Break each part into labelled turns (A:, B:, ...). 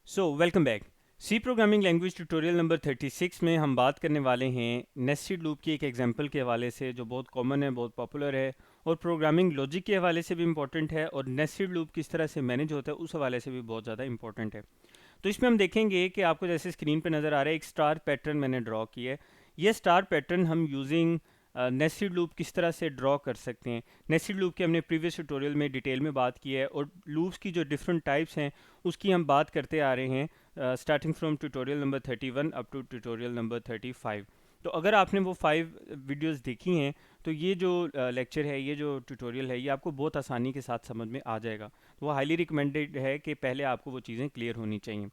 A: Welcome back. C programming language tutorial number 36 में हम बात करने वाले हैं नेस्टेड लूप की एक एग्जांपल के हवाले से जो बहुत कॉमन है, बहुत पॉपुलर है और प्रोग्रामिंग लॉजिक के हवाले से भी इम्पॉर्टेंट है और नेस्टेड लूप किस तरह से मैनेज होता है उस हवाले से भी बहुत ज़्यादा इंपॉर्टेंट है। तो इसमें हम देखेंगे कि आपको जैसे स्क्रीन पे नज़र आ रहा है एक स्टार पैटर्न मैंने ड्रॉ किया है। ये स्टार पैटर्न हम यूजिंग नेस्टेड लूप किस तरह से ड्रॉ कर सकते हैं। नेस्टेड लूप की हमने प्रीवियस ट्यूटोरियल में डिटेल में बात की है और लूप्स की जो डिफरेंट टाइप्स हैं उसकी हम बात करते आ रहे हैं starting from tutorial number 31 up to tutorial number 35। तो अगर आपने वो 5 वीडियोस देखी हैं तो ये जो लेक्चर है, ये जो ट्यूटोरियल है, ये आपको बहुत आसानी के साथ समझ में आ जाएगा। तो वो हाईली रिकमेंडेड है कि पहले आपको वो चीज़ें क्लियर होनी चाहिए।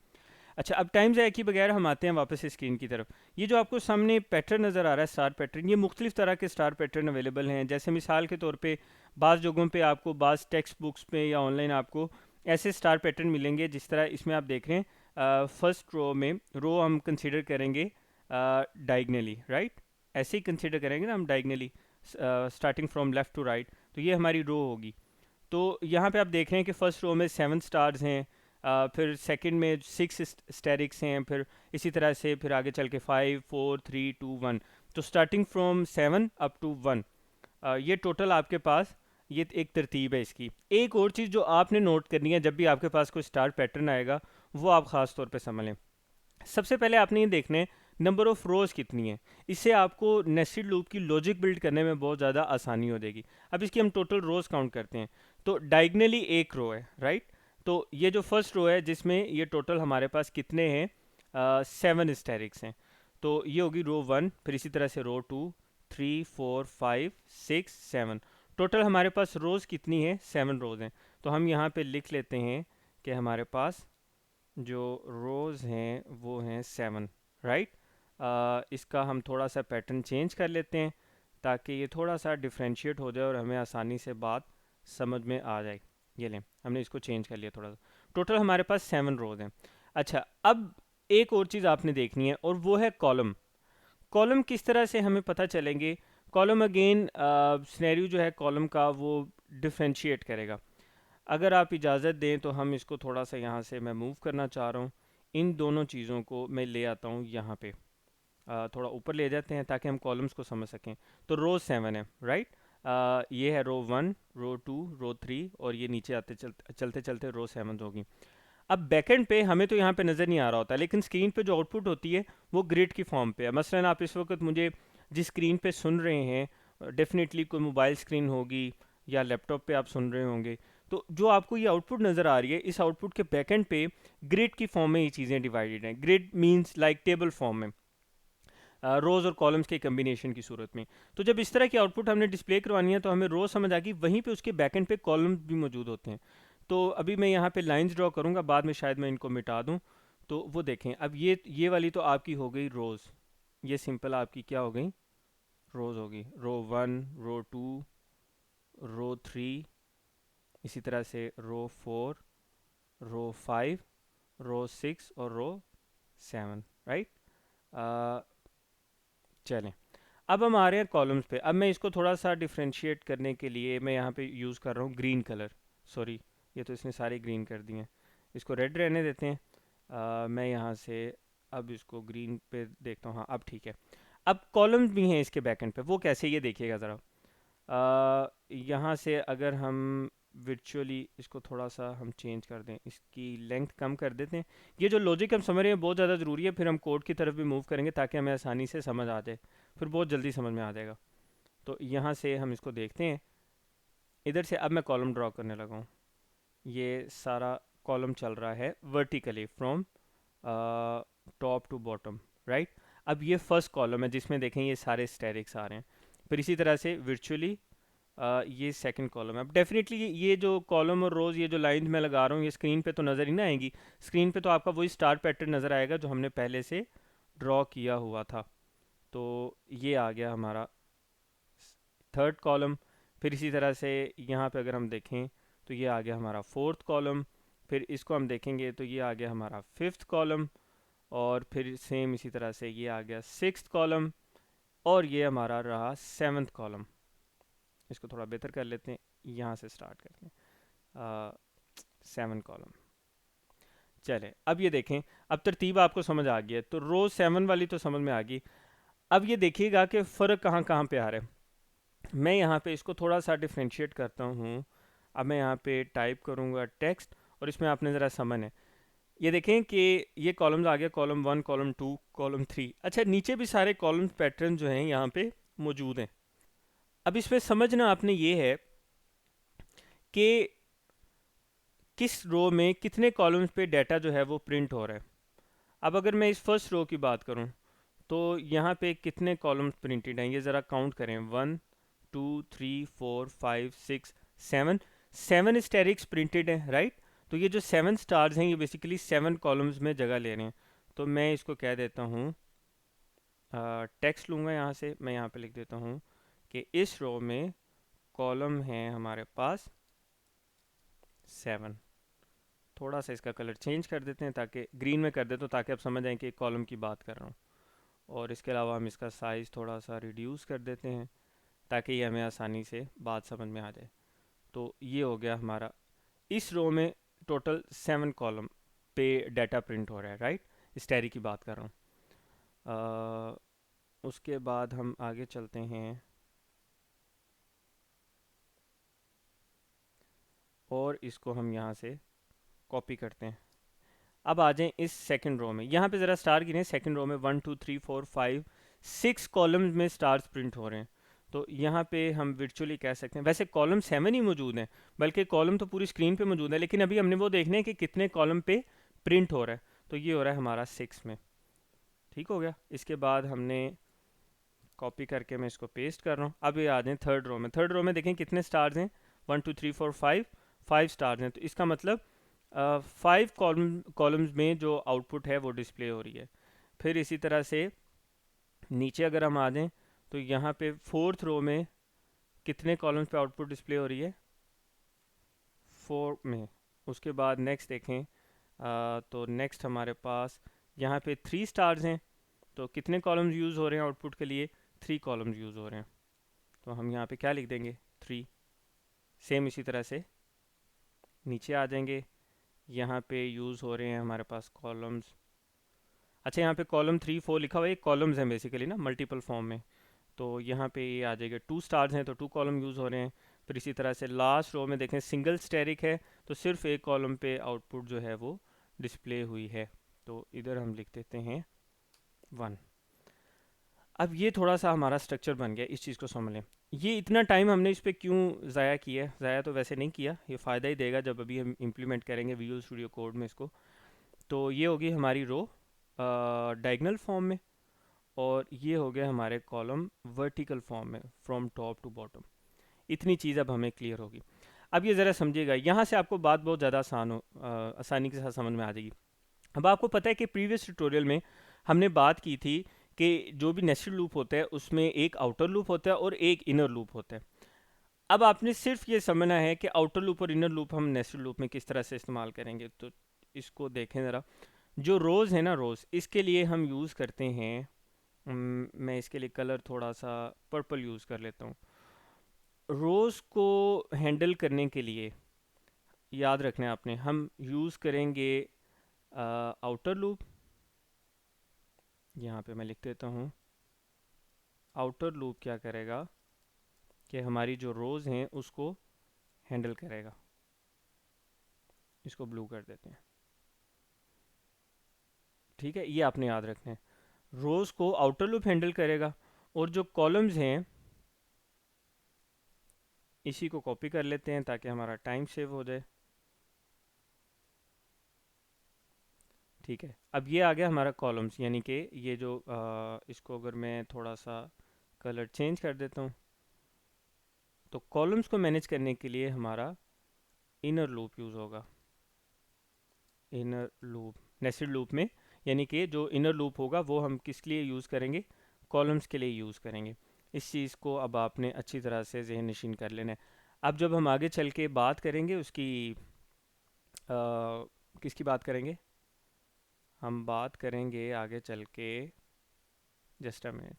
A: अच्छा, अब टाइम ज़ाया किए बगैर हम आते हैं वापस स्क्रीन की तरफ। ये जो आपको सामने पैटर्न नज़र आ रहा है स्टार पैटर्न, ये मुख्तलिफ तरह के स्टार पैटर्न अवेलेबल हैं। जैसे मिसाल के तौर पे बाज़ जगहों पे आपको बाज़ टेक्स्ट बुक्स पे या ऑनलाइन आपको ऐसे स्टार पैटर्न मिलेंगे जिस तरह इसमें आप देख रहे हैं। फर्स्ट रो में रो हम कंसिडर करेंगे डायगनली, राइट। ऐसे ही कंसिडर करेंगे ना हम diagonally, starting from left to right. तो ये हमारी रो होगी। तो यहाँ पे आप देख रहे हैं कि फर्स्ट रो में 7 स्टार्स हैं, फिर सेकंड में 6 स्टेरिक्स हैं, फिर इसी तरह से फिर आगे चल के 5 4 3 2 1। तो स्टार्टिंग फ्रॉम 7 अप टू 1, ये टोटल आपके पास ये एक तरतीब है इसकी। एक और चीज़ जो आपने नोट करनी है जब भी आपके पास कोई स्टार पैटर्न आएगा वो आप ख़ास तौर पे समझ लें। सबसे पहले आपने ये देखना है नंबर ऑफ़ रोज़ कितनी है। इससे आपको नेस्टेड लूप की लॉजिक बिल्ड करने में बहुत ज़्यादा आसानी हो जाएगी। अब इसकी हम टोटल रोज़ काउंट करते हैं। तो डायगनली एक रो है, राइट। तो ये जो फर्स्ट रो है जिसमें ये टोटल हमारे पास कितने हैं, 7 स्टेरिक्स हैं। तो ये होगी रो 1, फिर इसी तरह से रो 2 3 4 5 6 7। टोटल हमारे पास रोज़ कितनी है, 7 रोज़ हैं। तो हम यहाँ पे लिख लेते हैं कि हमारे पास जो रोज़ हैं वो हैं 7, राइट। इसका हम थोड़ा सा पैटर्न चेंज कर लेते हैं ताकि ये थोड़ा सा डिफ्रेंशिएट हो जाए और हमें आसानी से बात समझ में आ जाए। ये लें, हमने इसको चेंज कर लिया थोड़ा सा। टोटल हमारे पास 7 रोज़ हैं। अच्छा, अब एक और चीज़ आपने देखनी है और वो है कॉलम। कॉलम किस तरह से हमें पता चलेंगे। कॉलम अगेन सिनेरियो जो है कॉलम का वो डिफ्रेंशिएट करेगा। अगर आप इजाज़त दें तो हम इसको थोड़ा सा यहाँ से मैं मूव करना चाह रहा हूँ। इन दोनों चीज़ों को मैं ले आता हूँ यहाँ पे, थोड़ा ऊपर ले जाते हैं ताकि हम कॉलम्स को समझ सकें। तो रो 7 है, राइट। ये है रो 1, रो 2, रो 3 और ये नीचे आते चलते चलते रो 7 होगी। अब बैकएंड पे हमें तो यहाँ पे नज़र नहीं आ रहा होता, लेकिन स्क्रीन पे जो आउटपुट होती है वो ग्रिड की फॉर्म पे है। मसलन आप इस वक्त मुझे जिस स्क्रीन पे सुन रहे हैं, डेफिनेटली कोई मोबाइल स्क्रीन होगी या लैपटॉप पे आप सुन रहे होंगे। तो जो आपको ये आउटपुट नज़र आ रही है, इस आउटपुट के बैकएंड पे ग्रिड की फॉर्म में ये चीज़ें डिवाइडेड हैं। Grid means like table form में, रोज़ और कॉलम्स के कम्बिनेशन की सूरत में। तो जब इस तरह की आउटपुट हमने डिस्प्ले करवानी है तो हमें रोज़ समझ आ गई, वहीं पे उसके बैकएंड पे कॉलम्स भी मौजूद होते हैं। तो अभी मैं यहाँ पे लाइंस ड्रॉ करूँगा, बाद में शायद मैं इनको मिटा दूँ। तो वो देखें, अब ये वाली तो आपकी हो गई रोज़। ये सिंपल आपकी क्या हो गई, रोज़ होगी। रो 1, रो 2, रो 3, इसी तरह से रो 4, रो 5, रो 6 और रो 7, राइट। चलें, अब हम आ रहे हैं कॉलम्स पे। अब मैं इसको थोड़ा सा डिफ्रेंशिएट करने के लिए मैं यहाँ पे यूज़ कर रहा हूँ ग्रीन कलर। सॉरी, ये तो इसने सारे ग्रीन कर दिए हैं। इसको रेड रहने देते हैं। मैं यहाँ से अब इसको ग्रीन पे देखता हूँ। हाँ, अब ठीक है। अब कॉलम्स भी हैं इसके बैकएंड पे, वो कैसे ये देखिएगा ज़रा। यहाँ से अगर हम वर्चुअली इसको थोड़ा सा हम चेंज कर दें, इसकी लेंथ कम कर देते हैं। ये जो लॉजिक हम समझ रहे हैं बहुत ज़्यादा ज़रूरी है, फिर हम कोड की तरफ भी मूव करेंगे ताकि हमें आसानी से समझ आ जाए, फिर बहुत जल्दी समझ में आ जाएगा। तो यहाँ से हम इसको देखते हैं। इधर से अब मैं कॉलम ड्रॉ करने लगा हूँ। ये सारा कॉलम चल रहा है vertically from top to bottom, right. अब ये फर्स्ट कॉलम है जिसमें देखें ये सारे स्टेरिक्स आ रहे हैं। फिर इसी तरह से वर्चुअली ये सेकंड कॉलम है। अब डेफिनेटली ये जो कॉलम और रोज़, ये जो लाइन मैं लगा रहा हूँ, ये स्क्रीन पे तो नज़र ही ना आएंगी। स्क्रीन पे तो आपका वही स्टार पैटर्न नज़र आएगा जो हमने पहले से ड्रॉ किया हुआ था। तो ये आ गया हमारा थर्ड कॉलम। फिर इसी तरह से यहाँ पे अगर हम देखें तो ये आ गया हमारा फोर्थ कॉलम। फिर इसको हम देखेंगे तो ये आ गया हमारा फिफ्थ कॉलम। और फिर सेम इसी तरह से ये आ गया सिक्स्थ कॉलम। और ये हमारा रहा सेवन्थ कॉलम। इसको थोड़ा बेहतर कर लेते हैं, यहाँ से स्टार्ट करते हैं। 7 कॉलम। चले अब ये देखें, अब तरतीब आपको समझ आ गई है, तो रो 7 वाली तो समझ में आ गई। अब ये देखिएगा कि फ़र्क कहाँ कहाँ पे आ रहा है। मैं यहाँ पे इसको थोड़ा सा डिफ्रेंशिएट करता हूँ। अब मैं यहाँ पे टाइप करूँगा टेक्स्ट, और इसमें आपने ज़रा समझ है, ये देखें कि ये कॉलम्स आ गया, कॉलम 1, कॉलम 2, कॉलम 3। अच्छा, नीचे भी सारे कॉलम पैटर्न जो हैं यहाँ पे मौजूद हैं। अब इसमें समझना आपने ये है कि किस रो में कितने कॉलम्स पे डाटा जो है वो प्रिंट हो रहा है। अब अगर मैं इस फर्स्ट रो की बात करूं, तो यहाँ पे कितने कॉलम्स प्रिंटेड हैं, ये ज़रा काउंट करें। 1 2 3 4 5 6 7, 7 स्टेरिक्स प्रिंटेड हैं, राइट। तो ये जो 7 स्टार्स हैं, ये बेसिकली 7 कॉलम्स में जगह ले रहे हैं। तो मैं इसको कह देता हूँ, टेक्स्ट लूँगा यहाँ से, मैं यहाँ पे लिख देता हूँ कि इस रो में कॉलम है हमारे पास 7। थोड़ा सा इसका कलर चेंज कर देते हैं, ताकि ग्रीन में कर देते हो, ताकि आप समझ आएँ कि कॉलम की बात कर रहा हूँ। और इसके अलावा हम इसका साइज़ थोड़ा सा रिड्यूस कर देते हैं, ताकि ये हमें आसानी से बात समझ में आ जाए। तो ये हो गया हमारा, इस रो में टोटल 7 कॉलम पे डाटा प्रिंट हो रहा है, राइट। स्टैरी की बात कर रहा हूँ। उसके बाद हम आगे चलते हैं और इसको हम यहाँ से कॉपी करते हैं। अब आ जाएं इस सेकंड रो में, यहाँ पे ज़रा स्टार गिने। सेकंड रो में 1 2 3 4 5 6 कॉलम्स में स्टार्स प्रिंट हो रहे हैं। तो यहाँ पे हम वर्चुअली कह सकते हैं, वैसे कॉलम 7 ही मौजूद हैं, बल्कि कॉलम तो पूरी स्क्रीन पे मौजूद है, लेकिन अभी हमने वो देखना है कि कितने कॉलम पे प्रिंट हो रहा है। तो ये हो रहा है हमारा 6 में। ठीक हो गया। इसके बाद हमने कॉपी करके मैं इसको पेस्ट कर रहा हूँ। अब ये आ जाए थर्ड रो में। थर्ड रो में देखें कितने स्टार्स हैं, 1 2 3 4 5, 5 स्टार्स हैं। तो इसका मतलब 5 कॉलम्स में जो आउटपुट है वो डिस्प्ले हो रही है। फिर इसी तरह से नीचे अगर हम आ जाएं, तो यहाँ पे फोर्थ रो में कितने कॉलम्स पे आउटपुट डिस्प्ले हो रही है, 4 में। उसके बाद नेक्स्ट देखें, तो नेक्स्ट हमारे पास यहाँ पे 3 स्टार्स हैं। तो कितने कॉलम्स यूज़ हो रहे हैं आउटपुट के लिए, 3 कॉलम्स यूज़ हो रहे हैं। तो हम यहाँ पे क्या लिख देंगे, 3। सेम इसी तरह से नीचे आ जाएंगे, यहाँ पे यूज़ हो रहे हैं हमारे पास कॉलम्स। अच्छा, यहाँ पे कॉलम 3 4 लिखा हुआ है, कॉलम्स हैं बेसिकली ना, मल्टीपल फॉर्म में। तो यहाँ पे ये आ जाएगा 2 स्टार्स हैं, तो 2 कॉलम यूज़ हो रहे हैं। फिर इसी तरह से लास्ट रो में देखें सिंगल स्टेरिक है, तो सिर्फ एक कॉलम पे आउटपुट जो है वो डिस्प्ले हुई है। तो इधर हम लिख देते हैं 1। अब ये थोड़ा सा हमारा स्ट्रक्चर बन गया, इस चीज़ को समझ लें। ये इतना टाइम हमने इस पर क्यों ज़ाया किया है, ज़ाया तो वैसे नहीं किया, ये फ़ायदा ही देगा जब अभी हम इम्प्लीमेंट करेंगे विजुअल स्टूडियो कोड में इसको। तो ये होगी हमारी रो डायगनल फॉर्म में, और ये हो गया हमारे कॉलम वर्टिकल फॉर्म में, फ्रॉम टॉप टू बॉटम। इतनी चीज़ अब हमें क्लियर होगी। अब ये ज़रा समझिएगा, यहाँ से आपको बात बहुत ज़्यादा आसानी के साथ समझ में आ जाएगी। अब आपको पता है कि प्रीवियस ट्यूटोरियल में हमने बात की थी कि जो भी नेस्टेड लूप होता है उसमें एक आउटर लूप होता है और एक इनर लूप होता है। अब आपने सिर्फ ये समझना है कि आउटर लूप और इनर लूप हम नेस्टेड लूप में किस तरह से इस्तेमाल करेंगे। तो इसको देखें ज़रा, जो रोज़ है ना, रोज़, इसके लिए हम यूज़ करते हैं, मैं इसके लिए कलर थोड़ा सा पर्पल यूज़ कर लेता हूँ। रोज़ को हैंडल करने के लिए याद रखना है आपने, हम यूज़ करेंगे आउटर लूप। यहाँ पे मैं लिख देता हूँ, आउटर लूप क्या करेगा कि हमारी जो रोज़ हैं उसको हैंडल करेगा। इसको ब्लू कर देते हैं, ठीक है। ये आपने याद रखना है, रोज़ को आउटर लूप हैंडल करेगा, और जो कॉलम्स हैं इसी को कॉपी कर लेते हैं ताकि हमारा टाइम सेव हो जाए। ठीक है, अब ये आ गया हमारा कॉलम्स, यानी कि ये जो इसको अगर मैं थोड़ा सा कलर चेंज कर देता हूँ, तो कॉलम्स को मैनेज करने के लिए हमारा इनर लूप यूज़ होगा। इनर लूप नेस्टेड लूप में, यानी कि जो इनर लूप होगा वो हम किस लिए यूज़ करेंगे, कॉलम्स के लिए यूज़ करेंगे। इस चीज़ को अब आपने अच्छी तरह से जहन नशीन कर लेना है। अब जब हम आगे चल के बात करेंगे उसकी, किसकी बात करेंगे, हम बात करेंगे आगे चल के, जस्ट अ मिनट,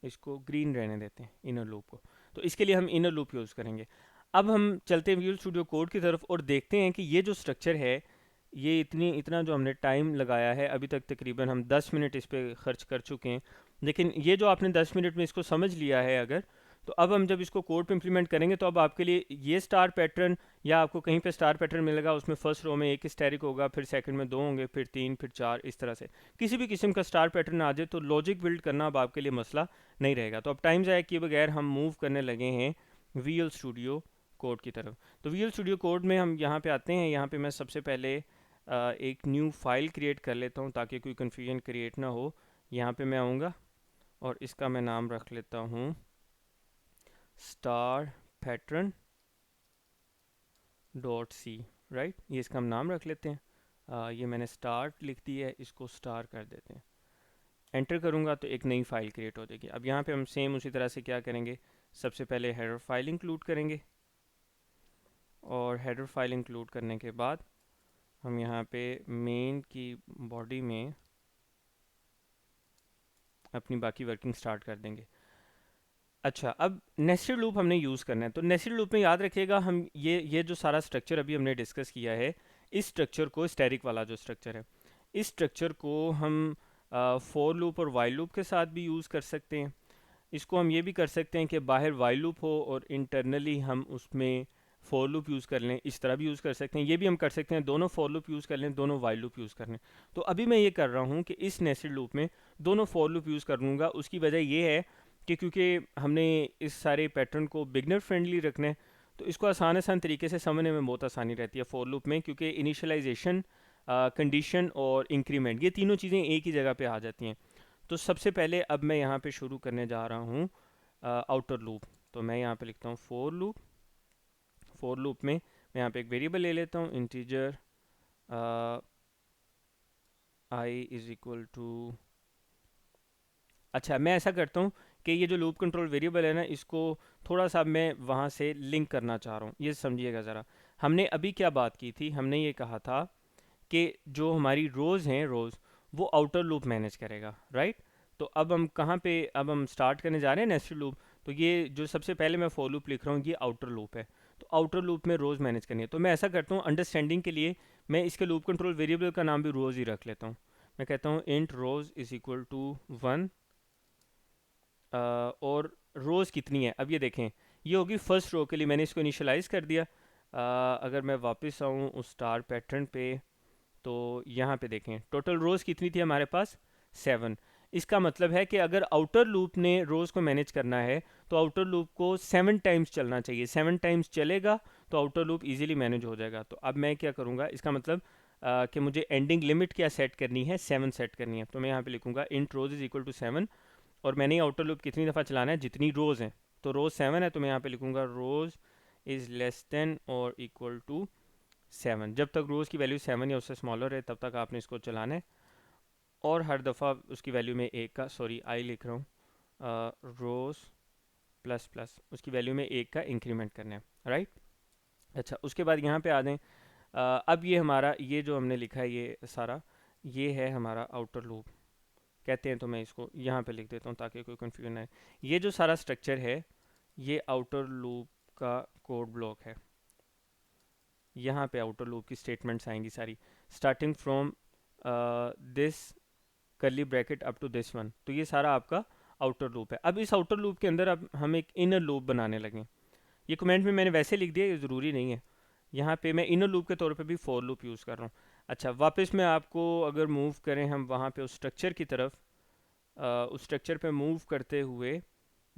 A: इसको ग्रीन रहने देते हैं इनर लूप को। तो इसके लिए हम इनर लूप यूज़ करेंगे। अब हम चलते हैं विजुअल स्टूडियो कोड की तरफ और देखते हैं कि ये जो स्ट्रक्चर है ये इतना जो हमने टाइम लगाया है अभी तक, तकरीबन हम 10 मिनट इस पे खर्च कर चुके हैं। लेकिन ये जो आपने 10 मिनट में इसको समझ लिया है अगर, तो अब हम जब इसको कोड पे इम्प्लीमेंट करेंगे तो अब आपके लिए ये स्टार पैटर्न, या आपको कहीं पे स्टार पैटर्न मिलेगा उसमें फर्स्ट रो में एक स्टैरिक होगा, फिर सेकंड में 2 होंगे, फिर 3, फिर 4, इस तरह से किसी भी किस्म का स्टार पैटर्न आ जाए तो लॉजिक बिल्ड करना अब आपके लिए मसला नहीं रहेगा। तो अब टाइम ज़ाया किए बगैर हम मूव करने लगे हैं वीएल स्टूडियो कोड की तरफ। तो वीएल स्टूडियो कोड में हम यहाँ पे आते हैं। यहाँ पे मैं सबसे पहले एक न्यू फाइल क्रिएट कर लेता हूँ ताकि कोई कन्फ्यूजन क्रिएट ना हो। यहाँ पे मैं आऊँगा और इसका मैं नाम रख लेता हूँ star pattern dot C, right. ये इसका हम नाम रख लेते हैं। ये मैंने स्टार्ट लिख दी है, इसको स्टार कर देते हैं। एंटर करूँगा तो एक नई फाइल क्रिएट हो जाएगी। अब यहाँ पे हम सेम उसी तरह से क्या करेंगे, सबसे पहले हेडर फाइल इंक्लूड करेंगे, और हेडर फाइल इंक्लूड करने के बाद हम यहाँ पे मेन की बॉडी में अपनी बाकी वर्किंग स्टार्ट कर देंगे। अच्छा, अब नेस्टेड लूप हमने यूज़ करना है। तो नेस्टेड लूप में याद रखिएगा, हम ये जो सारा स्ट्रक्चर अभी हमने डिस्कस किया है, इस स्ट्रक्चर को, स्टैटिक वाला जो स्ट्रक्चर है, इस स्ट्रक्चर को हम फॉर लूप और वाइल लूप के साथ भी यूज़ कर सकते हैं। इसको हम ये भी कर सकते हैं कि बाहर वाइल लूप हो और इंटरनली हम उसमें फॉर लूप यूज़ कर लें, इस तरह भी यूज़ कर सकते हैं। ये भी हम कर सकते हैं, दोनों फॉर लूप यूज़ कर लें, दोनों वाइल लूप यूज़ कर लें। तो अभी मैं ये कर रहा हूँ कि इस नेस्टेड लूप में दोनों फॉर लूप यूज़ करूँगा। उसकी वजह ये है कि क्योंकि हमने इस सारे पैटर्न को बिगनर फ्रेंडली रखना है, तो इसको आसान तरीके से समझने में बहुत आसानी रहती है फॉर लूप में, क्योंकि इनिशियलाइजेशन, कंडीशन और इंक्रीमेंट, ये तीनों चीज़ें एक ही जगह पे आ जाती हैं। तो सबसे पहले अब मैं यहाँ पे शुरू करने जा रहा हूँ आउटर लूप। तो मैं यहाँ पे लिखता हूँ फॉर लूप। फॉर लूप में मैं यहाँ पे एक वेरिएबल ले लेता हूँ, integer I is equal to, अच्छा मैं ऐसा करता हूँ कि ये जो लूप कंट्रोल वेरिएबल है ना, इसको थोड़ा सा मैं वहाँ से लिंक करना चाह रहा हूँ। ये समझिएगा ज़रा, हमने अभी क्या बात की थी, हमने ये कहा था कि जो हमारी रोज़ हैं, रोज़ वो आउटर लूप मैनेज करेगा, राइट। तो अब हम कहाँ पे, अब हम स्टार्ट करने जा रहे हैं नेस्टेड लूप। तो ये जो सबसे पहले मैं फॉर लूप लिख रहा हूँ, ये आउटर लूप है। तो आउटर लूप में रोज़ मैनेज करनी है। तो मैं ऐसा करता हूँ अंडरस्टैंडिंग के लिए, मैं इसके लूप कंट्रोल वेरिएबल का नाम भी रोज़ ही रख लेता हूँ। मैं कहता हूँ int rows is equal to 1, और रोज़ कितनी है, अब ये देखें, ये होगी फर्स्ट रो के लिए, मैंने इसको इनिशियलाइज़ कर दिया। अगर मैं वापस आऊँ उस स्टार पैटर्न पे, तो यहाँ पे देखें टोटल रोज़ कितनी थी हमारे पास, 7। इसका मतलब है कि अगर आउटर लूप ने रोज़ को मैनेज करना है तो आउटर लूप को 7 टाइम्स चलना चाहिए। 7 टाइम्स चलेगा तो आउटर लूप इजीली मैनेज हो जाएगा। तो अब मैं क्या करूँगा, इसका मतलब कि मुझे एंडिंग लिमिट क्या सेट करनी है, 7 सेट करनी है। तो मैं यहाँ पे लिखूँगा int rows is equal to 7, और मैंने आउटर लूप कितनी दफ़ा चलाना है, जितनी रोज़ हैं। तो रोज़ 7 है, तो मैं यहाँ पे लिखूँगा रोज़ इज़ लेस देन और इक्वल टू 7। जब तक रोज़ की वैल्यू 7 या उससे स्मॉलर है तब तक आपने इसको चलाना है, और हर दफ़ा उसकी वैल्यू में एक का, सॉरी आई लिख रहा हूँ, रोज़ प्लस प्लस उसकी वैल्यू में एक का इंक्रीमेंट करना है, राइट। अच्छा, उसके बाद यहाँ पे आ जाएं। अब ये हमारा, ये जो हमने लिखा है ये सारा, ये है हमारा आउटर लूप कहते हैं। तो मैं इसको यहाँ पे लिख देता हूँ ताकि कोई कन्फ्यूजन ना है। ये जो सारा स्ट्रक्चर है, ये आउटर लूप का कोड ब्लॉक है। यहाँ पे आउटर लूप की स्टेटमेंट्स आएंगी सारी, starting from this curly bracket up to this one. तो ये सारा आपका आउटर लूप है। अब इस आउटर लूप के अंदर अब हम एक इनर लूप बनाने लगे। ये कमेंट में मैंने वैसे लिख दिया, ये ज़रूरी नहीं है। यहाँ पे मैं इनर लूप के तौर पे भी फॉर लूप यूज़ कर रहा हूँ। अच्छा, वापस मैं आपको अगर मूव करें हम वहाँ पे उस स्ट्रक्चर की तरफ, उस स्ट्रक्चर पे मूव करते हुए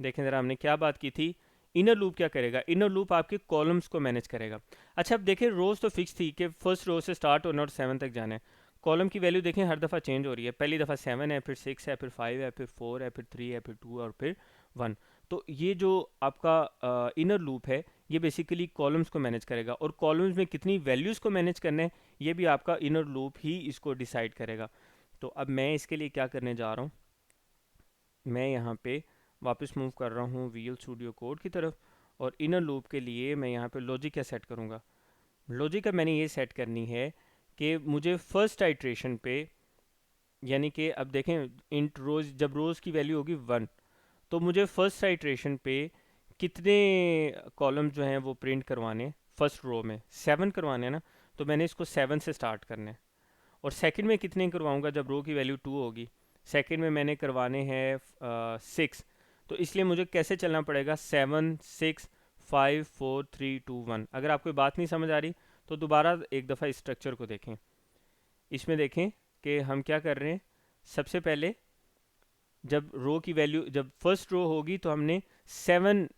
A: देखें ज़रा, हमने क्या बात की थी। इनर लूप क्या करेगा, इनर लूप आपके कॉलम्स को मैनेज करेगा। अच्छा, अब देखें रोज़ तो फिक्स थी कि फर्स्ट रो से स्टार्ट होना और 7 तक जाना है। कॉलम की वैल्यू देखें हर दफ़ा चेंज हो रही है। पहली दफ़ा 7 है, फिर 6 है, फिर 5 है, फिर 4 है, फिर 3 है, फिर 2 और फिर 1। तो ये जो आपका इनर लूप है, ये बेसिकली कॉलम्स को मैनेज करेगा, और कॉलम्स में कितनी वैल्यूज़ को मैनेज करना है ये भी आपका इनर लूप ही इसको डिसाइड करेगा। तो अब मैं इसके लिए क्या करने जा रहा हूँ, मैं यहाँ पे वापस मूव कर रहा हूँ विजुअल स्टूडियो कोड की तरफ, और इनर लूप के लिए मैं यहाँ पे लॉजिक क्या सेट करूँगा। लॉजिक मैंने ये सेट करनी है कि मुझे फर्स्ट आइट्रेशन पे, यानी कि अब देखें इंट रोज़, जब रोज़ की वैल्यू होगी 1, तो मुझे फर्स्ट आइट्रेशन पे कितने कॉलम जो हैं वो प्रिंट करवाने, फर्स्ट रो में 7 करवाने हैं ना। तो मैंने इसको 7 से स्टार्ट करना है। और सेकंड में कितने करवाऊंगा जब रो की वैल्यू 2 होगी? सेकंड में मैंने करवाने हैं 6। तो इसलिए मुझे कैसे चलना पड़ेगा? 7 6 5 4 3 2 1। अगर आपको बात नहीं समझ आ रही तो दोबारा एक दफ़ा इस स्ट्रक्चर को देखें। इसमें देखें कि हम क्या कर रहे हैं। सबसे पहले जब रो की वैल्यू, जब फर्स्ट रो होगी तो हमने 7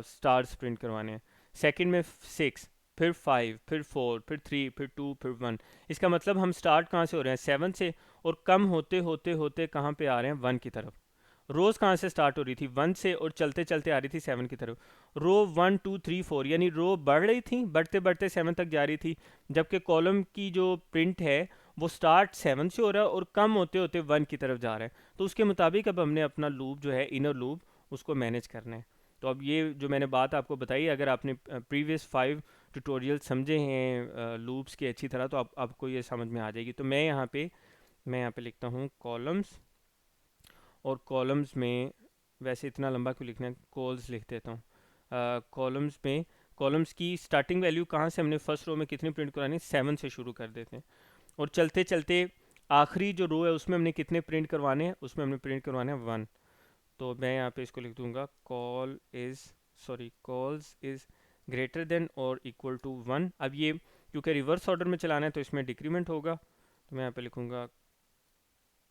A: स्टार्स प्रिंट करवाने हैं। सेकंड में 6, फिर 5, फिर 4, फिर 3, फिर 2, फिर 1। इसका मतलब हम स्टार्ट कहाँ से हो रहे हैं? 7 से, और कम होते होते होते कहाँ पे आ रहे हैं? 1 की तरफ। रोज़ कहाँ से स्टार्ट हो रही थी? 1 से, और चलते चलते आ रही थी 7 की तरफ। रो 1 2 3 4, यानी रो बढ़ रही थी, बढ़ते बढ़ते 7 तक जा रही थी, जबकि कॉलम की जो प्रिंट है वो स्टार्ट 7 से हो रहा है और कम होते होते 1 की तरफ जा रहा है। तो उसके मुताबिक अब हमने अपना लूप जो है, इनर लूप, उसको मैनेज करना है। तो अब ये जो मैंने बात आपको बताई, अगर आपने प्रीवियस 5 ट्यूटोरियल समझे हैं लूप्स के अच्छी तरह, तो आपको ये समझ में आ जाएगी। तो मैं यहाँ पे लिखता हूँ कॉलम्स, और कॉलम्स में, वैसे इतना लंबा क्यों लिखना है, कॉल्स लिख देता हूँ। कॉलम्स में, कॉलम्स की स्टार्टिंग वैल्यू कहाँ से हमने फर्स्ट रो में कितनी प्रिंट करानी? 7 से शुरू कर देते हैं, और चलते चलते आखिरी जो रो है उसमें हमने कितने प्रिंट करवाने हैं? उसमें हमने प्रिंट करवाने हैं 1। तो मैं यहाँ पे इसको लिख दूंगा, कॉल्स इज़ ग्रेटर देन और इक्वल टू 1। अब ये क्योंकि रिवर्स ऑर्डर में चलाना है तो इसमें डिक्रीमेंट होगा, तो मैं यहाँ पे लिखूँगा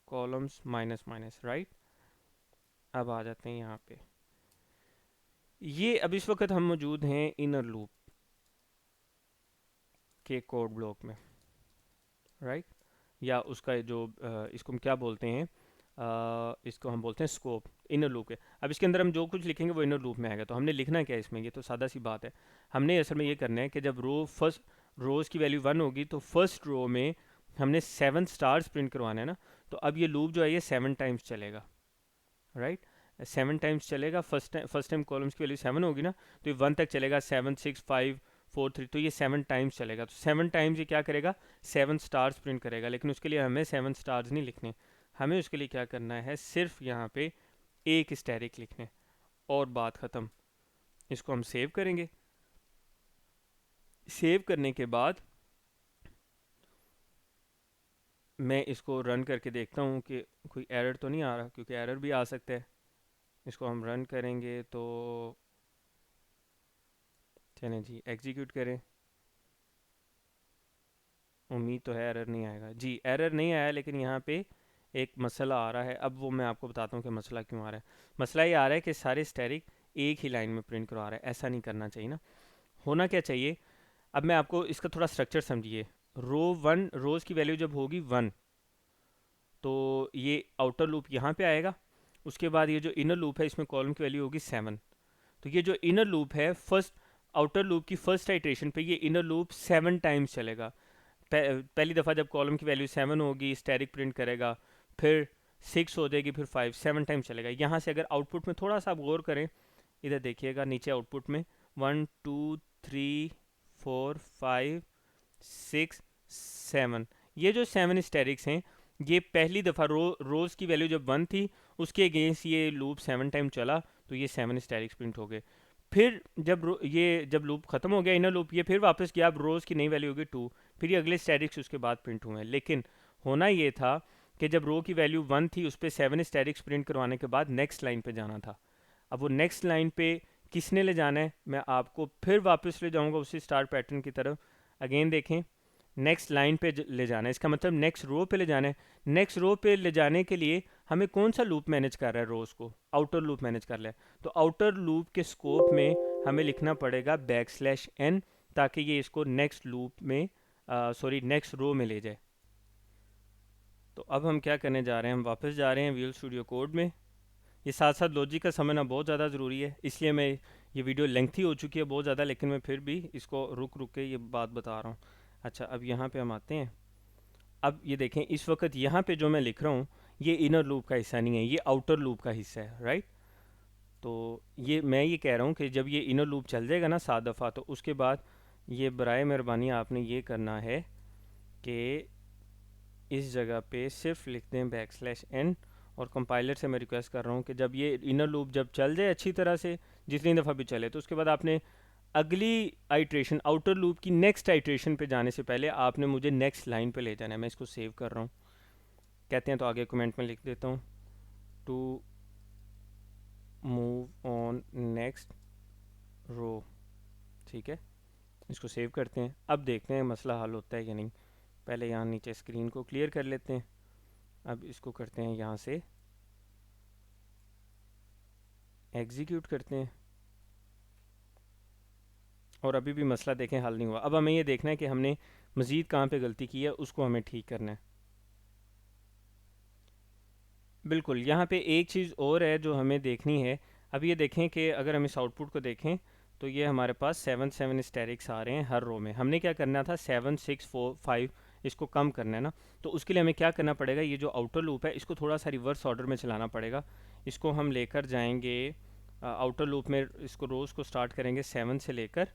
A: कॉलम्स माइनस माइनस, राइट। अब आ जाते हैं यहाँ पे। ये अब इस वक्त हम मौजूद हैं इनर लूप के कोड ब्लॉक में, राइट। या उसका जो इसको हम क्या बोलते हैं, इसको हम बोलते हैं स्कोप, इनर लूप है। अब इसके अंदर हम जो कुछ लिखेंगे वो इनर लूप में आएगा। तो हमने लिखना क्या है इसमें? ये तो सादा सी बात है। हमने असल में ये करना है कि जब रोज़ की वैल्यू 1 होगी तो फर्स्ट रो में हमने 7 स्टार्स प्रिंट करवाना है ना। तो अब ये लूप जो है ये 7 टाइम्स चलेगा, राइट। 7 टाइम्स चलेगा। फर्स्ट टाइम कॉलम्स की वैल्यू 7 होगी ना, तो ये 1 तक चलेगा। 7 6 5 4 3, तो ये 7 टाइम्स चलेगा। तो 7 टाइम्स ये क्या करेगा? 7 स्टार्स प्रिंट करेगा। लेकिन उसके लिए हमें 7 स्टार्स नहीं लिखने, हमें उसके लिए क्या करना है? सिर्फ यहाँ पे एक स्टैरिक लिखने, और बात ख़त्म। इसको हम सेव करेंगे। सेव करने के बाद मैं इसको रन करके देखता हूँ कि कोई एरर तो नहीं आ रहा, क्योंकि एरर भी आ सकता है। इसको हम रन करेंगे तो चलें जी, एग्जीक्यूट करें। उम्मीद तो है एरर नहीं आएगा जी। एरर नहीं आया, लेकिन यहाँ पे एक मसला आ रहा है। अब वो मैं आपको बताता हूँ कि मसला क्यों आ रहा है। मसला ये आ रहा है कि सारे स्टैरिक एक ही लाइन में प्रिंट करवा रहा है। ऐसा नहीं करना चाहिए ना। होना क्या चाहिए? अब मैं आपको इसका थोड़ा स्ट्रक्चर समझिए। रोज़ की वैल्यू जब होगी 1, तो ये आउटर लूप यहाँ पे आएगा। उसके बाद ये जो इनर लूप है इसमें कॉलम की वैल्यू होगी 7। तो ये जो इनर लूप है, फर्स्ट आउटर लूप की फर्स्ट आइट्रेशन पे ये इनर लूप 7 टाइम्स चलेगा। पहली दफ़ा जब कॉलम की वैल्यू 7 होगी स्टैरिक प्रिंट करेगा, फिर 6 हो जाएगी, फिर 5, 7 टाइम्स चलेगा। यहाँ से अगर आउटपुट में थोड़ा सा आप गौर करें, इधर देखिएगा नीचे आउटपुट में 1 2 3 4 5 6 7, ये जो 7 स्टैरिक्स हैं, ये पहली दफ़ा रोज़ की वैल्यू जब 1 थी उसके अगेंस्ट ये लूप 7 टाइम चला, तो ये 7 स्टैरिक्स प्रिंट हो गए। फिर जब लूप ख़त्म हो गया इनर लूप, ये फिर वापस गया। अब रोज़ की नई वैल्यू होगी 2, फिर ये अगले स्टैरिक्स उसके बाद प्रिंट हुए हैं। लेकिन होना ये था कि जब रो की वैल्यू 1 थी उस पर 7 स्टैरिक्स प्रिंट करवाने के बाद नेक्स्ट लाइन पे जाना था। अब वो नेक्स्ट लाइन पे किसने ले जाना है? मैं आपको फिर वापस ले जाऊंगा उसी स्टार पैटर्न की तरफ। अगेन देखें, नेक्स्ट लाइन पे ले जाना है, इसका मतलब नेक्स्ट रो पे ले जाना है। नेक्स्ट रो पे ले जाने के लिए हमें कौन सा लूप मैनेज कर रहा है? रोज़ को आउटर लूप मैनेज कर ले। तो आउटर लूप के स्कोप में हमें लिखना पड़ेगा \n, ताकि ये इसको नेक्स्ट लूप में नेक्स्ट रो में ले जाए। तो अब हम क्या करने जा रहे हैं? हम वापस जा रहे हैं विजुअल स्टूडियो कोड में। ये साथ साथ लॉजिक का समझना बहुत ज़्यादा ज़रूरी है, इसलिए मैं, ये वीडियो लेंथी हो चुकी है बहुत ज़्यादा, लेकिन मैं फिर भी इसको रुक रुक के ये बात बता रहा हूँ। अच्छा, अब यहाँ पे हम आते हैं। अब ये देखें, इस वक्त यहाँ पे जो मैं लिख रहा हूँ ये इनर लूप का हिस्सा नहीं है, ये आउटर लूप का हिस्सा है, राइट। तो मैं ये कह रहा हूँ कि जब ये इनर लूप चल जाएगा ना 7 दफ़ा, तो उसके बाद ये बराए मेहरबानी आपने ये करना है कि इस जगह पे सिर्फ लिख दें \n। और कंपाइलर से मैं रिक्वेस्ट कर रहा हूँ कि जब ये इनर लूप जब चल जाए अच्छी तरह से, जितनी दफ़ा भी चले, तो उसके बाद आपने अगली आइट्रेशन आउटर लूप की नेक्स्ट आइट्रेशन पे जाने से पहले आपने मुझे नेक्स्ट लाइन पे ले जाना है। मैं इसको सेव कर रहा हूँ, कहते हैं तो आगे कमेंट में लिख देता हूँ, to move on next row. ठीक है, इसको सेव करते हैं। अब देखते हैं मसला हल होता है या नहीं। पहले यहाँ नीचे स्क्रीन को क्लियर कर लेते हैं। अब इसको करते हैं यहाँ से एग्जीक्यूट करते हैं, और अभी भी मसला देखें हल नहीं हुआ। अब हमें ये देखना है कि हमने मज़ीद कहाँ पे गलती की है, उसको हमें ठीक करना है। बिल्कुल, यहाँ पे एक चीज़ और है जो हमें देखनी है। अब ये देखें कि अगर हम इस आउटपुट को देखें तो ये हमारे पास 7 स्टैरिक्स आ रहे हैं हर रो में। हमने क्या करना था, 7 6 4 5 इसको कम करना है ना। तो उसके लिए हमें क्या करना पड़ेगा, ये जो आउटर लूप है इसको थोड़ा सा रिवर्स ऑर्डर में चलाना पड़ेगा। इसको हम लेकर जाएंगे आउटर लूप में, इसको रोज़ को स्टार्ट करेंगे 7 से लेकर,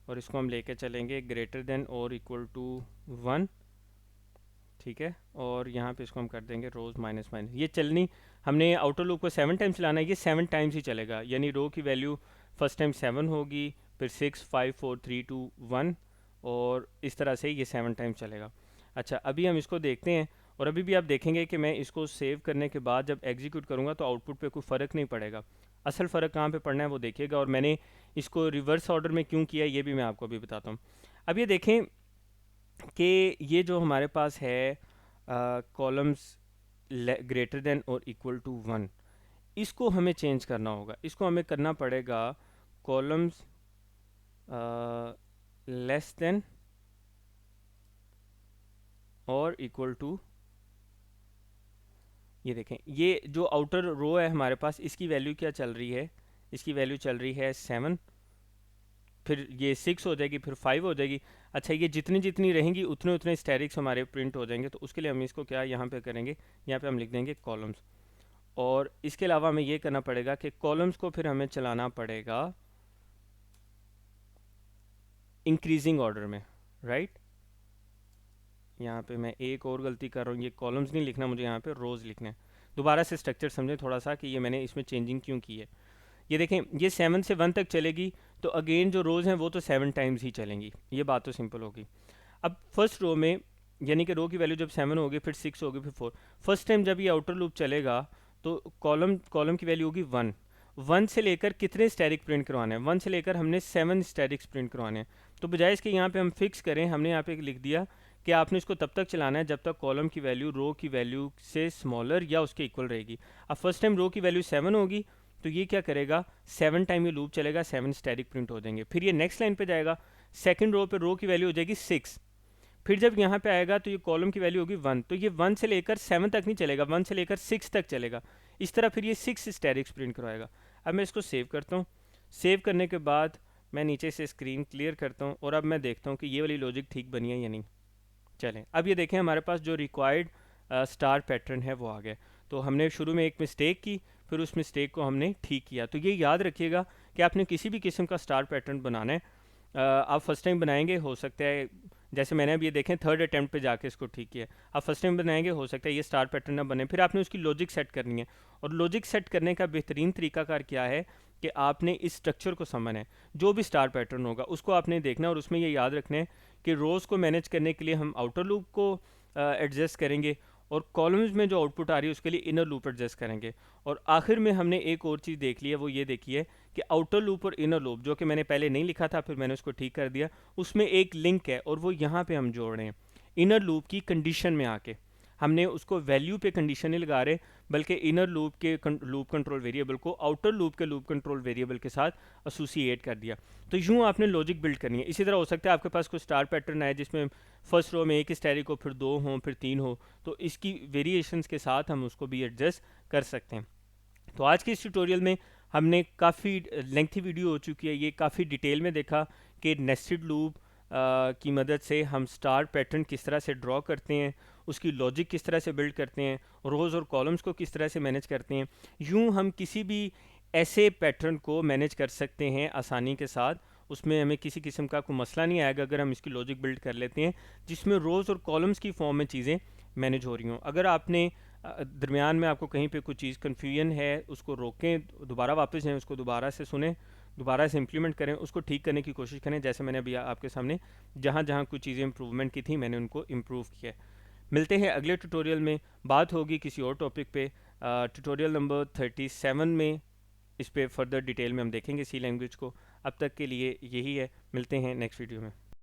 A: और इसको हम लेकर चलेंगे ग्रेटर देन और इक्वल टू 1। ठीक है, और यहाँ पे इसको हम कर देंगे रोज़ माइनस माइनस। ये चलनी, हमने आउटर लूप को 7 टाइम्स चलाना है, ये 7 टाइम्स ही चलेगा। यानी रो की वैल्यू फर्स्ट टाइम 7 होगी, फिर 6 5 4 3 2 1, और इस तरह से ये 7 टाइम्स चलेगा। अच्छा, अभी हम इसको देखते हैं, और अभी भी आप देखेंगे कि मैं इसको सेव करने के बाद जब एग्जीक्यूट करूँगा तो आउटपुट पे कोई फ़र्क नहीं पड़ेगा। असल फ़र्क कहाँ पे पड़ना है वो देखिएगा, और मैंने इसको रिवर्स ऑर्डर में क्यों किया ये भी मैं आपको अभी बताता हूँ। अब ये देखें कि ये जो हमारे पास है कॉलम्स ग्रेटर देन और इक्वल टू 1, इसको हमें चेंज करना होगा। इसको हमें करना पड़ेगा कॉलम्स लेस देन और इक्वल टू, ये देखें ये जो आउटर रो है हमारे पास, इसकी वैल्यू क्या चल रही है, इसकी वैल्यू चल रही है 7, फिर ये 6 हो जाएगी, फिर 5 हो जाएगी। अच्छा, ये जितनी जितनी रहेंगी उतने उतने स्टैरिक्स हमारे प्रिंट हो जाएंगे। तो उसके लिए हम इसको क्या यहाँ पे करेंगे, यहाँ पे हम लिख देंगे कॉलम्स, और इसके अलावा हमें ये करना पड़ेगा कि कॉलम्स को फिर हमें चलाना पड़ेगा इंक्रीजिंग ऑर्डर में, राइट। यहाँ पे मैं एक और गलती कर रहा हूँ, ये कॉलम्स नहीं लिखना मुझे, यहाँ पे रोज़ लिखना है। दोबारा से स्ट्रक्चर समझें थोड़ा सा कि ये मैंने इसमें चेंजिंग क्यों की है। ये देखें, ये 7 से 1 तक चलेगी, तो अगेन जो रोज़ हैं वो तो 7 टाइम्स ही चलेंगी, ये बात तो सिंपल होगी। अब फर्स्ट रो में, यानी कि रो की वैल्यू जब 7 होगी, फिर 6 होगी, फिर 4, फर्स्ट टाइम जब ये आउटर लूप चलेगा तो कॉलम कॉलम की वैल्यू होगी 1। 1 से लेकर कितने स्टैरिक प्रिंट करवाने हैं, 1 से लेकर हमने 7 स्टैरिक्स प्रिंट करवाने हैं। तो बजाय इसके यहाँ पे हम फिक्स करें, हमने यहाँ पे लिख दिया कि आपने इसको तब तक चलाना है जब तक कॉलम की वैल्यू रो की वैल्यू से स्मॉलर या उसके इक्वल रहेगी। अब फर्स्ट टाइम रो की वैल्यू 7 होगी, तो ये क्या करेगा, 7 टाइम ये लूप चलेगा, 7 स्टैरिक प्रिंट हो जाएंगे। फिर ये नेक्स्ट लाइन पे जाएगा, सेकंड रो पे रो की वैल्यू हो जाएगी 6, फिर जब यहाँ पे आएगा तो ये कॉलम की वैल्यू होगी 1, तो ये 1 से लेकर 7 तक नहीं चलेगा, 1 से लेकर 6 तक चलेगा। इस तरह फिर ये 6 स्टैरिक्स प्रिंट करवाएगा। अब मैं इसको सेव करता हूँ। सेव करने के बाद मैं नीचे से स्क्रीन क्लियर करता हूँ, और अब मैं देखता हूँ कि ये वाली लॉजिक ठीक बनी है या नहीं। चलें, अब ये देखें हमारे पास जो रिक्वायर्ड स्टार पैटर्न है वो आ गया। तो हमने शुरू में एक मिस्टेक की, फिर उस मिस्टेक को हमने ठीक किया। तो ये याद रखिएगा कि आपने किसी भी किस्म का स्टार पैटर्न बनाना है, आप फर्स्ट टाइम बनाएंगे, हो सकता है जैसे मैंने अब ये देखें थर्ड अटैम्प्ट पे जाके इसको ठीक किया, आप फर्स्ट टाइम बनाएंगे, हो सकता है ये स्टार पैटर्न ना बने। फिर आपने उसकी लॉजिक सेट करनी है, और लॉजिक सेट करने का बेहतरीन तरीकाकार क्या है कि आपने इस स्ट्रक्चर को समझना है। जो भी स्टार पैटर्न होगा उसको आपने देखना है, और उसमें ये याद रखना है कि रोज़ को मैनेज करने के लिए हम आउटर लूप को एडजस्ट करेंगे, और कॉलम्स में जो आउटपुट आ रही है उसके लिए इनर लूप एडजस्ट करेंगे। और आखिर में हमने एक और चीज़ देख ली है, वो ये देखी है कि आउटर लूप और इनर लूप, जो कि मैंने पहले नहीं लिखा था, फिर मैंने उसको ठीक कर दिया, उसमें एक लिंक है, और वो यहाँ पे हम जोड़ रहे हैं। इनर लूप की कंडीशन में आके हमने उसको वैल्यू पे कंडीशन नहीं लगा रहे, बल्कि इनर लूप के लूप कंट्रोल वेरिएबल को आउटर लूप के लूप कंट्रोल वेरिएबल के साथ एसोसिएट कर दिया। तो यूँ आपने लॉजिक बिल्ड करनी है। इसी तरह हो सकता है आपके पास कोई स्टार पैटर्न आए जिसमें फर्स्ट रो में एक स्टैरिक हो, फिर 2 हों, फिर 3 हो, तो इसकी वेरिएशंस के साथ हम उसको भी एडजस्ट कर सकते हैं। तो आज के इस ट्यूटोरियल में हमने काफ़ी लेंथी वीडियो हो चुकी है, ये काफ़ी डिटेल में देखा कि नेस्टेड लूप की मदद से हम स्टार पैटर्न किस तरह से ड्रॉ करते हैं, उसकी लॉजिक किस तरह से बिल्ड करते हैं, रोज़ और कॉलम्स को किस तरह से मैनेज करते हैं। यूँ हम किसी भी ऐसे पैटर्न को मैनेज कर सकते हैं आसानी के साथ, उसमें हमें किसी किस्म का कोई मसला नहीं आएगा अगर हम इसकी लॉजिक बिल्ड कर लेते हैं जिसमें रोज़ और कॉलम्स की फॉर्म में चीज़ें मैनेज हो रही हों। अगर आपने दरमियान में आपको कहीं पे कुछ चीज़ कन्फ्यूजन है, उसको रोकें, दोबारा वापस जाएँ, उसको दोबारा से सुने, दोबारा से इम्प्लीमेंट करें, उसको ठीक करने की कोशिश करें। जैसे मैंने अभी आपके सामने जहाँ जहाँ कुछ चीज़ें इम्प्रूवमेंट की थी मैंने उनको इम्प्रूव किया है। मिलते हैं अगले ट्यूटोरियल में, बात होगी किसी और टॉपिक पे। ट्यूटोरियल नंबर 37 में इस पे फर्दर डिटेल में हम देखेंगे सी लैंग्वेज को। अब तक के लिए यही है, मिलते हैं नेक्स्ट वीडियो में।